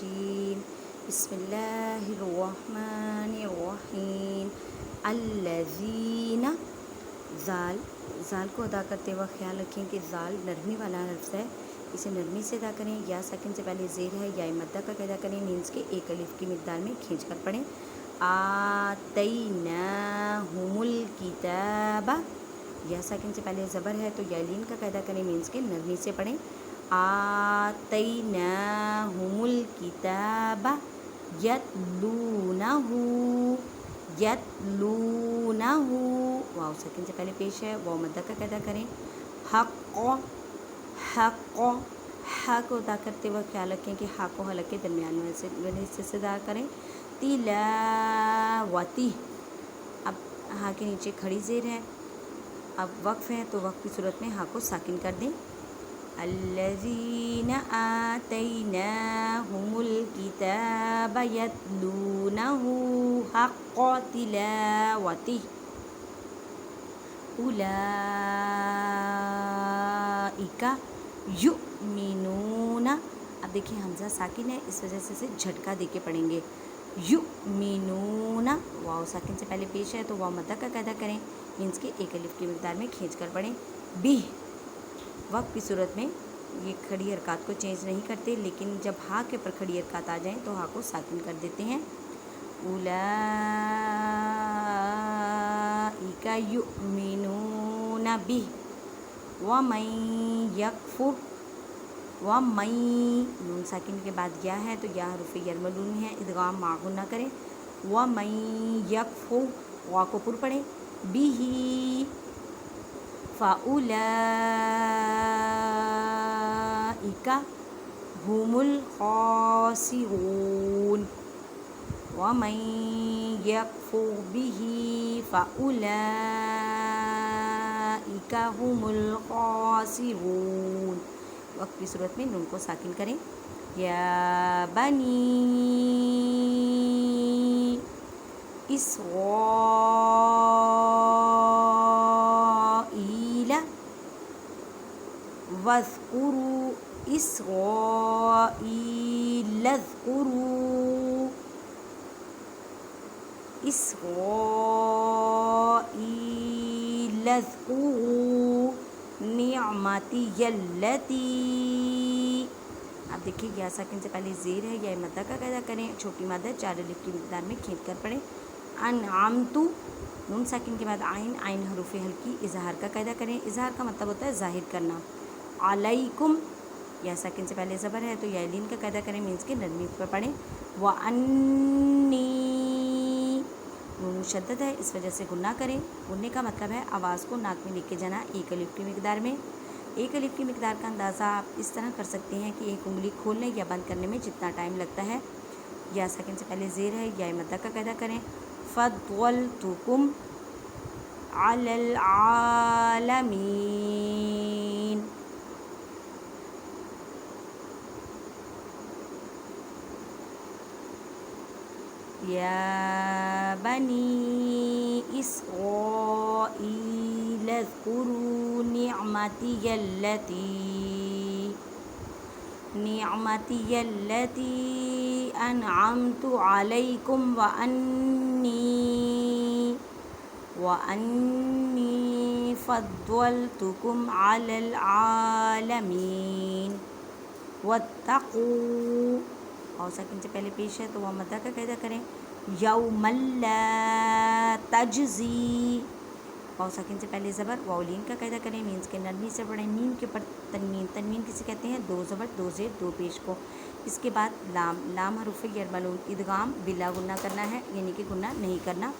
الرجیم بسم اللہ الرحمن الرحیم الذین زال کو ادا کرتے وقت خیال رکھیں کہ زال نرمی والا لفظ ہے، اسے نرمی سے ادا کریں، یا ساکن سے پہلے زیر ہے یا مدہ کا ادا کریں، مینس کے ایک الف کی مقدار میں کھینچ کر پڑھیں۔ آتیناہم الکتاب، یا ساکن سے پہلے زبر ہے تو یا لین کا قاعدہ کریں، مینس کے نرمی سے پڑھیں۔ آتیناہم الکتاب یتلونہ، یتلونہ، واو ساکن سے پہلے پیش ہے، واو مدہ کا قاعدہ کریں۔ حق، حق، ہا کو ادا کرتے وقت خیال رکھیں کہ ہا کو حلق کے درمیان میں سے حصے سے ادا کریں۔ تلاوتی، اب ہا کے نیچے کھڑی زیر ہے، اب وقف ہے تو وقف کی صورت میں ہا کو ساکن کر دیں۔ الذین آتیناہم الکتاب یتلونہ حق تلاوتہ اولئک یؤمنون، اب دیکھیں حمزہ ساکن ہے، اس وجہ سے اسے جھٹکا دے کے پڑھیں گے۔ یؤمنون، واو ساکن سے پہلے پیش ہے تو واو مدہ کا قاعدہ کریں، مینس کے ایک الف کی مقدار میں کھینچ کر پڑھیں۔ بھی، وقف کی صورت میں یہ کھڑی حرکات کو چینج نہیں کرتے، لیکن جب ہا کے پر کھڑی حرکات آ جائیں تو ہا کو ساکن کر دیتے ہیں۔ اولئک یؤمنون بہ ومن یکفر، ومن، نون ساکن کے بعد یا ہے تو یا حروف یرملون ہے، ادغام مع غنہ کریں۔ ومن یکفر، وا کو پر پڑھیں۔ بہ فاولئک ھم الخاسرون، ومن یکفر بہ فاولئک ھم الخاسرون، وقت کی صورت میں نون کو ساکن کریں۔ یا بنی اسرائیل واذکروا، اسرائیل اذکروا، اسرائیل اذکروا نعمتی التی، اب دیکھیے یا ساکن سے پہلے زیر ہے یا مدہ کا قاعدہ کریں، چھوٹی مدہ چار الف کی مقدار میں کھینچ کر پڑھیں۔ انعمت، نون ساکن کے بعد عین، عین حروف ہلکی اظہار کا قاعدہ کریں، اظہار کا مطلب ہوتا ہے ظاہر کرنا۔ علیکم، یا ساکن سے پہلے زبر ہے تو یا لین کا قاعدہ کریں، مینس کے نرمی پر پڑھیں۔ وانی، نون مشدد ہے اس وجہ سے غنہ کریں، غننے کا مطلب ہے آواز کو ناک میں لے کے جانا ایک الف کی مقدار میں۔ ایک الف کی مقدار کا اندازہ آپ اس طرح کر سکتے ہیں کہ ایک انگلی کھولنے یا بند کرنے میں جتنا ٹائم لگتا ہے۔ یا ساکن سے پہلے زیر ہے یا مدہ کا قاعدہ کریں۔ فضلتکم علی العالمین، یا بنی اسرائیل اذکروا نعمتی التی انعمت علیکم وانی فضلتکم علی العالمین۔ واتقوا، اور ساکن سے پہلے پیش ہے تو وہ مدہ کا قاعدہ کریں۔ یوم لا تجزی، واو ساکن سے پہلے زبر، واو لین کا قاعدہ کریں، مینس کے نرمی سے پڑھیں۔ میم کے پر تنوین، تنوین کسے کہتے ہیں؟ دو زبر دو زیر دو پیش کو۔ اس کے بعد لام، لام حروف یرملون، ادغام بلا غنہ کرنا ہے، یعنی کہ غنہ نہیں کرنا۔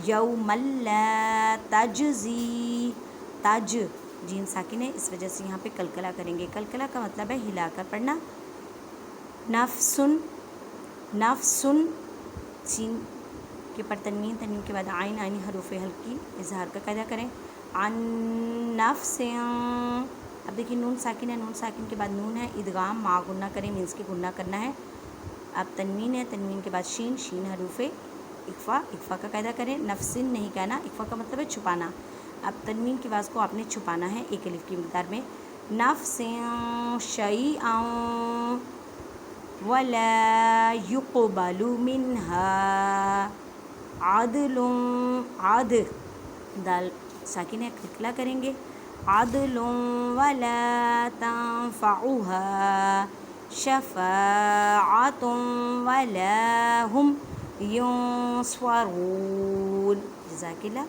یوم لا تجزی، تج، جیم ساکن ہے اس وجہ سے یہاں پہ کلکلا کریں گے، کلکلا کا مطلب ہے ہلا کر پڑھنا۔ نفسن، نفسن، سین کے پر تنوین، تنوین کے بعد عین، عین حروف ہلکی اظہار کا قاعدہ کریں۔ عن نفس، اب دیکھیں نون ساکن ہے، نون ساکن کے بعد نون ہے، ادغام مع غنہ کریں، مینس کے غنہ کرنا ہے۔ اب تنوین ہے، تنوین کے بعد شین، شین حروف اقفا، اقفا کا قاعدہ کریں۔ نفسن نہیں کہنا، اقفا کا مطلب ہے چھپانا، اب تنوین کی آواز کو آپ نے چھپانا ہے ایک الف کی مقدار میں۔ نفس شیئا، ولا يقبل منها عدل عاد دال ساکن ہے کھلا کریں گے عدل ولا تنفعها شفاعۃ ولا هم ينصرون. جزاک اللہ.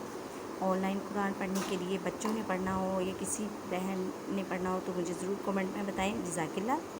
آن لائن قرآن پڑھنے کے لیے بچوں نے پڑھنا ہو یا کسی بہن نے پڑھنا ہو تو مجھے ضرور کمنٹ میں بتائیں. جزاک اللہ.